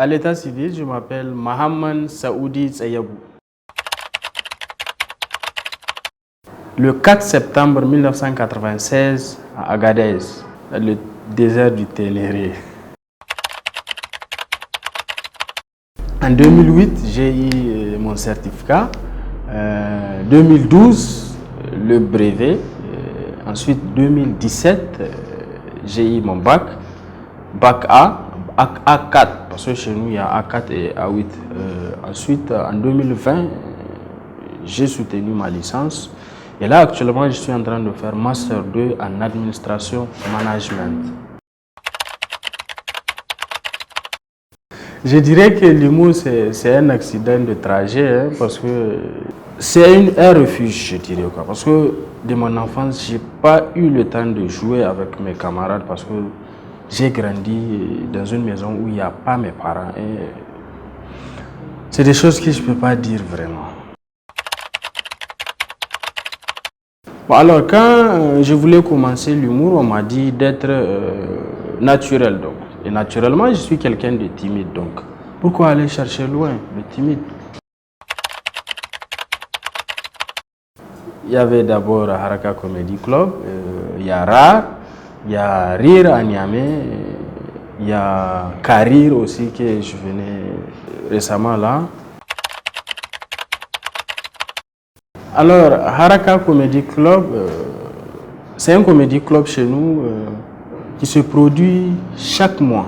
À l'état civil, je m'appelle Mohamed Saoudi Tsayabou. Le 4 septembre 1996, à Agadez, dans le désert du Ténéré. En 2008, j'ai eu mon certificat. 2012, le brevet. Ensuite, 2017, j'ai eu mon bac. Bac A, A4, parce que chez nous, il y a A4 et A8. Ensuite, en 2020, j'ai soutenu ma licence. Et là, actuellement, je suis en train de faire Master 2 en administration management. Je dirais que l'humour, c'est un accident de trajet, parce que c'est un refuge, je dirais. Parce que de mon enfance, je n'ai pas eu le temps de jouer avec mes camarades, parce que j'ai grandi dans une maison où il n'y a pas mes parents. C'est des choses que je ne peux pas dire vraiment. Bon, alors, quand je voulais commencer l'humour, on m'a dit d'être naturel. Donc. Et naturellement, je suis quelqu'un de timide. Donc, pourquoi aller chercher loin, le timide? Il y avait d'abord Haraka Comedy Club, il y a Rare, il y a Rire à Niamey, il y a Karir aussi que je venais récemment là. Alors, Haraka Comedy Club, c'est un comédie club chez nous qui se produit chaque mois.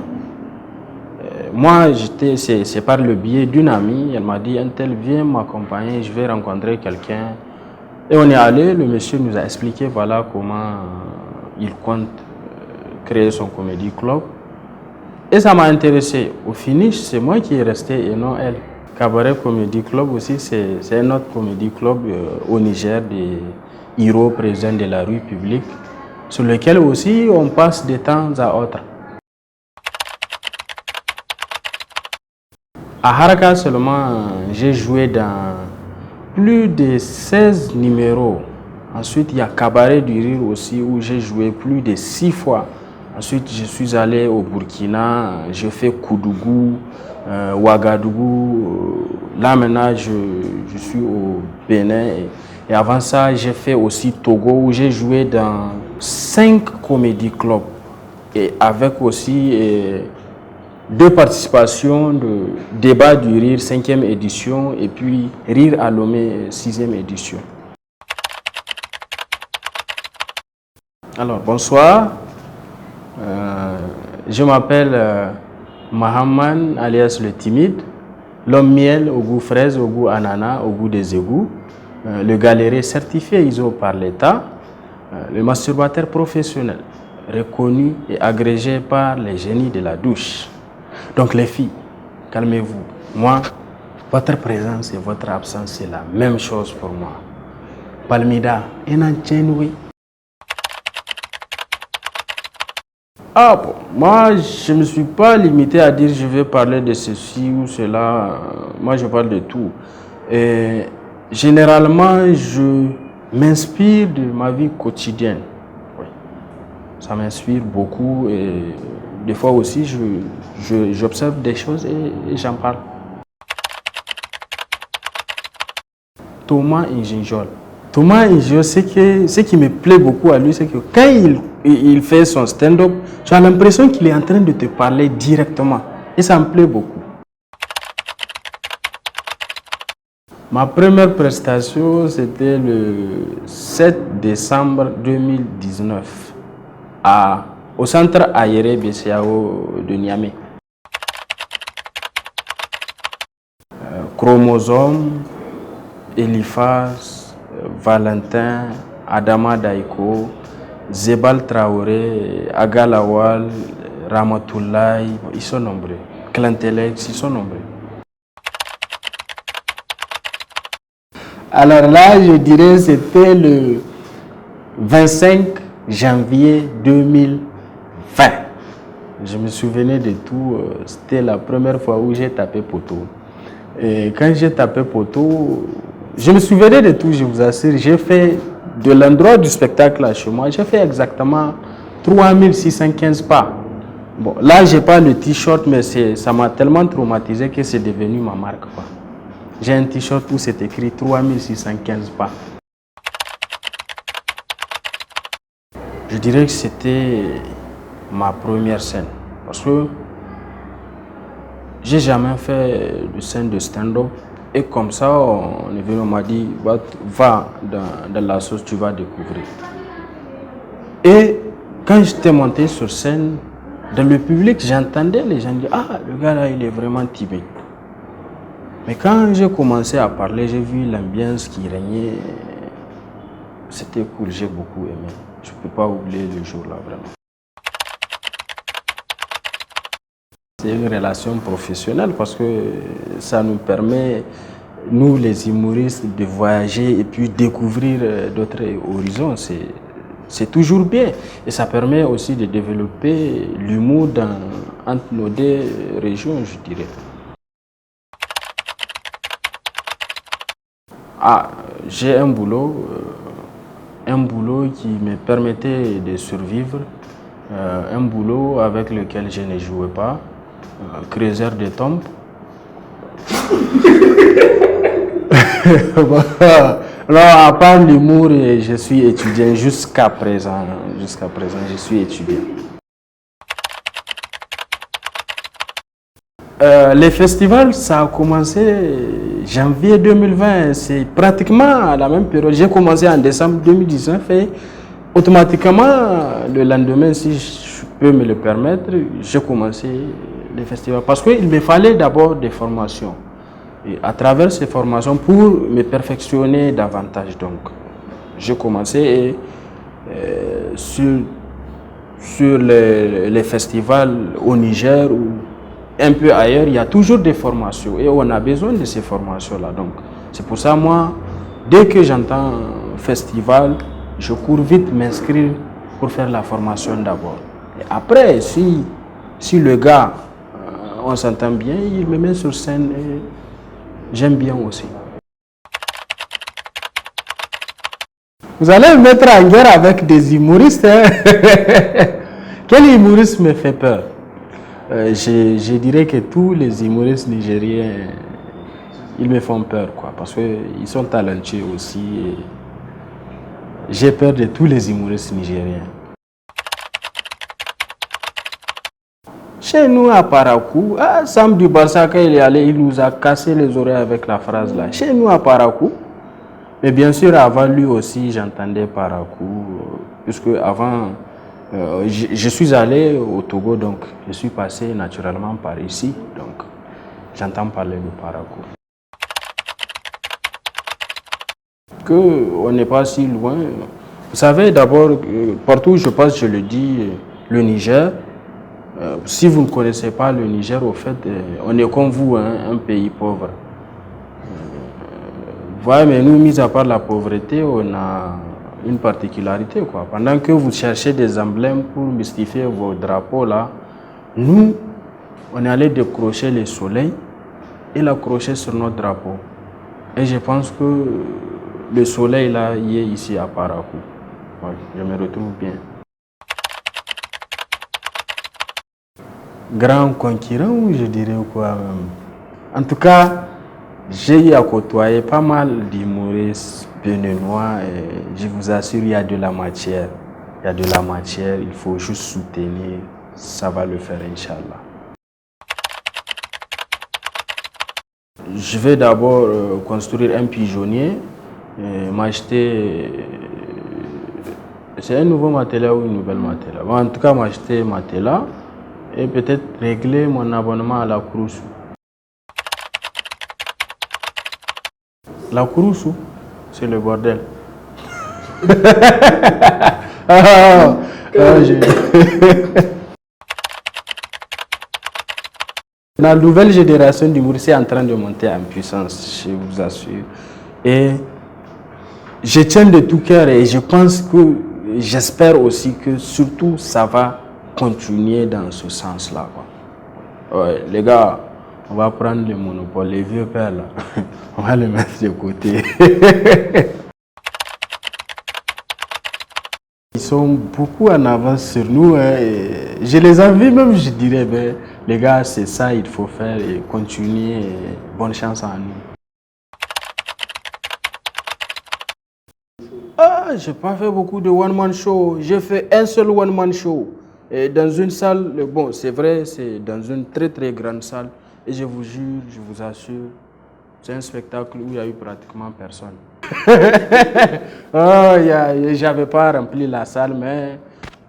Moi, c'est par le biais d'une amie, elle m'a dit, un tel, viens m'accompagner, je vais rencontrer quelqu'un. Et on est allé, le monsieur nous a expliqué voilà comment il compte créer son comédie club. Et ça m'a intéressé. Au finish, c'est moi qui est resté et non elle. Cabaret Comedy Club aussi, c'est un autre comédie club au Niger, des héros présents de la rue publique, sur lequel aussi on passe de temps à autre. À Haraka seulement, j'ai joué dans plus de 16 numéros. Ensuite, il y a Cabaret du Rire aussi, où j'ai joué plus de 6 fois. Ensuite, je suis allé au Burkina, j'ai fait Koudougou, Ouagadougou. Là, maintenant, je suis au Bénin. Et avant ça, j'ai fait aussi Togo, où j'ai joué dans 5 comédie clubs. Et avec aussi 2 participations de Débat du Rire, 5e édition, et puis Rire à Lomé, 6e édition. Alors, bonsoir. Je m'appelle Mohamed, alias le timide, l'homme miel au goût fraise, au goût ananas, au goût des égouts, le galéré certifié ISO par l'État, le masturbateur professionnel, reconnu et agrégé par les génies de la douche. Donc les filles, calmez-vous. Moi, votre présence et votre absence, c'est la même chose pour moi. Palmida, enantienwi. Ah bon, moi je ne me suis pas limité à dire je vais parler de ceci ou cela. Moi je parle de tout. Et généralement je m'inspire de ma vie quotidienne. Oui. Ça m'inspire beaucoup et des fois aussi j'observe des choses et j'en parle. Thomas Inginjol. Thomas Inginjol, ce qui me plaît beaucoup à lui, c'est que quand il fait son stand-up, tu as l'impression qu'il est en train de te parler directement. Et ça me plaît beaucoup. Ma première prestation, c'était le 7 décembre 2019 au centre Ayere BCAO de Niamey. Chromosome, Eliphas, Valentin, Adama Daiko, Zebal Traoré, Agalawal, Ramatoulaye, ils sont nombreux. Klantelex, ils sont nombreux. Alors là, je dirais c'était le 25 janvier 2020. Je me souvenais de tout. C'était la première fois où j'ai tapé poteau. Et quand j'ai tapé poteau, je me souvenais de tout, je vous assure. J'ai fait de l'endroit du spectacle chez moi, j'ai fait exactement 3615 pas. Bon, là, j'ai pas le t-shirt, mais ça m'a tellement traumatisé que c'est devenu ma marque, quoi. J'ai un t-shirt où c'est écrit 3615 pas. Je dirais que c'était ma première scène. Parce que j'ai jamais fait de scène de stand-up. Et comme ça, on est venu, on m'a dit, va dans la sauce, tu vas découvrir. Et quand j'étais monté sur scène, dans le public, j'entendais les gens dire, ah, le gars là, il est vraiment timide. Mais quand j'ai commencé à parler, j'ai vu l'ambiance qui régnait. C'était cool, j'ai beaucoup aimé. Je ne peux pas oublier le jour là, vraiment. C'est une relation professionnelle parce que ça nous permet, nous les humoristes, de voyager et puis découvrir d'autres horizons. C'est toujours bien. Et ça permet aussi de développer l'humour entre nos deux régions, je dirais. Ah, j'ai un boulot qui me permettait de survivre, un boulot avec lequel je ne jouais pas, creuseur de tombes. Non, à part l'humour, je suis étudiant jusqu'à présent. Jusqu'à présent, je suis étudiant. Les festivals, ça a commencé janvier 2020, c'est pratiquement à la même période. J'ai commencé en décembre 2019 et automatiquement, le lendemain, si je peux me le permettre, j'ai commencé les festivals. Parce qu'il me fallait d'abord des formations. Et à travers ces formations, pour me perfectionner davantage, donc, j'ai commencé et sur les festivals au Niger ou un peu ailleurs, il y a toujours des formations et on a besoin de ces formations-là. Donc, c'est pour ça, moi, dès que j'entends festival, je cours vite m'inscrire pour faire la formation d'abord. Et après, si le gars, on s'entend bien, il me met sur scène et j'aime bien aussi. Vous allez me mettre en guerre avec des humoristes. Hein? Quel humoriste me fait peur? Je dirais que tous les humoristes nigériens, ils me font peur, quoi, parce qu'ils sont talentueux aussi. J'ai peur de tous les humoristes nigériens. Chez nous à Parakou, Sam du Barça, quand il est allé, il nous a cassé les oreilles avec la phrase là. Chez nous à Parakou, mais bien sûr avant lui aussi j'entendais Parakou, puisque avant je suis allé au Togo, donc je suis passé naturellement par ici, donc j'entends parler de Parakou. On n'est pas si loin. Vous savez, d'abord, partout où je passe, je le dis, le Niger. Si vous ne connaissez pas le Niger, au fait, on est comme vous, hein, un pays pauvre. Voilà, mais nous, mis à part la pauvreté, on a une particularité, quoi. Pendant que vous cherchez des emblèmes pour mystifier vos drapeaux, là, nous, on est allé décrocher le soleil et l'accrocher sur notre drapeau. Et je pense que le soleil, là, il est ici à Parakou. Ouais, je me retrouve bien. Grand concurrent, je dirais quoi même. En tout cas, j'ai eu à côtoyer pas mal d'humoristes béninois et je vous assure, il y a de la matière. Il y a de la matière, il faut juste soutenir, ça va le faire, Inch'Allah. Je vais d'abord construire un pigeonnier, m'acheter. C'est un nouveau matelas ou une nouvelle matelas? Bon, en tout cas, m'acheter un matelas et peut-être régler mon abonnement à la Kouroussou. La Kouroussou, c'est le bordel. La nouvelle génération d'humoristes est en train de monter en puissance, je vous assure. Et je tiens de tout cœur et je pense que, j'espère aussi que surtout ça va continuer dans ce sens-là. Ouais, les gars, on va prendre le monopole, les vieux pères là, on va les mettre de côté. sont beaucoup en avance sur nous. Hein, et je les envie même, je dirais, ben, les gars, c'est ça il faut faire et continuer. Et bonne chance à nous. Ah, j'ai pas fait beaucoup de one-man show. J'ai fait un seul one-man show. Et dans une salle, bon, c'est vrai, c'est dans une très très grande salle. Et je vous jure, je vous assure, c'est un spectacle où il n'y a eu pratiquement personne. Oh, j'avais pas rempli la salle, mais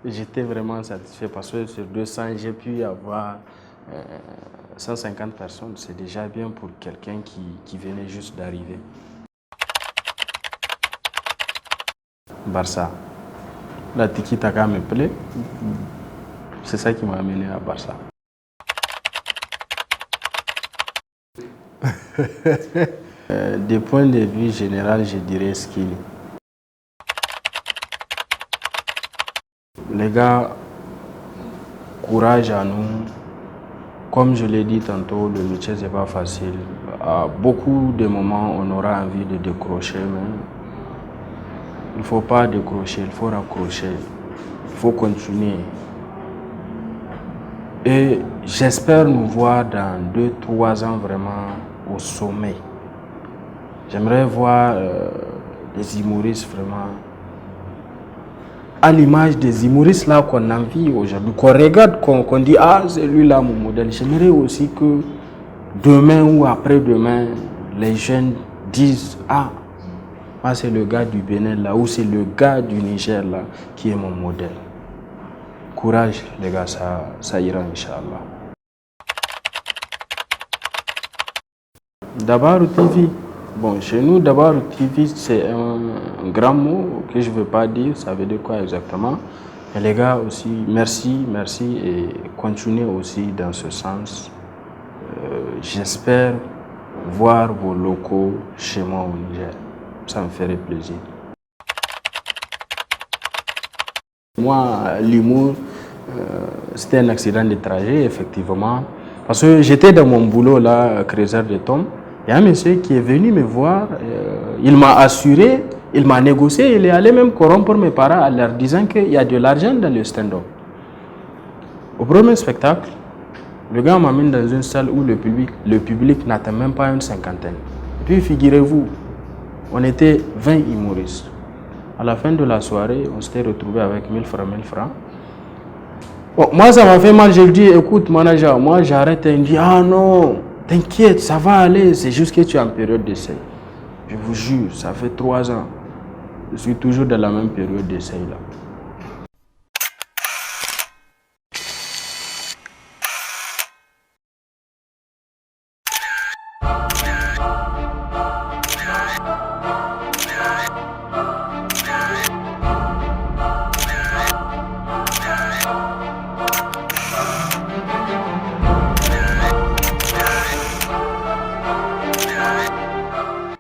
j'étais vraiment satisfait parce que sur 200, j'ai pu avoir 150 personnes. C'est déjà bien pour quelqu'un qui venait juste d'arriver. Barça. La tiki-taka me plaît. C'est ça qui m'a amené à Barça. Des points de vue général, je dirais Skili. Les gars, courage à nous. Comme je l'ai dit tantôt, le métier n'est pas facile. À beaucoup de moments, on aura envie de décrocher, mais il ne faut pas décrocher, il faut raccrocher. Il faut continuer. Et j'espère nous voir dans 2-3 ans vraiment au sommet. J'aimerais voir des humoristes vraiment à l'image des humoristes là qu'on envie aujourd'hui, qu'on regarde, qu'on dit ah c'est lui là mon modèle. J'aimerais aussi que demain ou après-demain, les jeunes disent ah c'est le gars du Bénin là ou c'est le gars du Niger là qui est mon modèle. Courage les gars, ça ira Inch'Allah. Dabaru TV. Bon, chez nous, Dabaru TV, c'est un grand mot que je ne veux pas dire. Ça veut dire quoi exactement? Et les gars aussi, merci et continuez aussi dans ce sens. J'espère voir vos locaux chez moi au Niger. Ça me ferait plaisir. Moi, l'humour, c'était un accident de trajet, effectivement. Parce que j'étais dans mon boulot, là, creuseur de tombes. Il y a un monsieur qui est venu me voir. Il m'a assuré, il m'a négocié. Il est allé même corrompre mes parents en leur disant qu'il y a de l'argent dans le stand-up. Au premier spectacle, le gars m'amène dans une salle où le public n'atteint même pas une cinquantaine. Et puis, figurez-vous, on était 20 humoristes. À la fin de la soirée, on s'était retrouvé avec 1000 francs. Bon, moi, ça m'a fait mal. Je lui dis, écoute, manager, moi, j'arrête. Il me dit, ah non, t'inquiète, ça va aller. C'est juste que tu es en période d'essai. Je vous jure, ça fait 3 ans. Je suis toujours dans la même période d'essai là.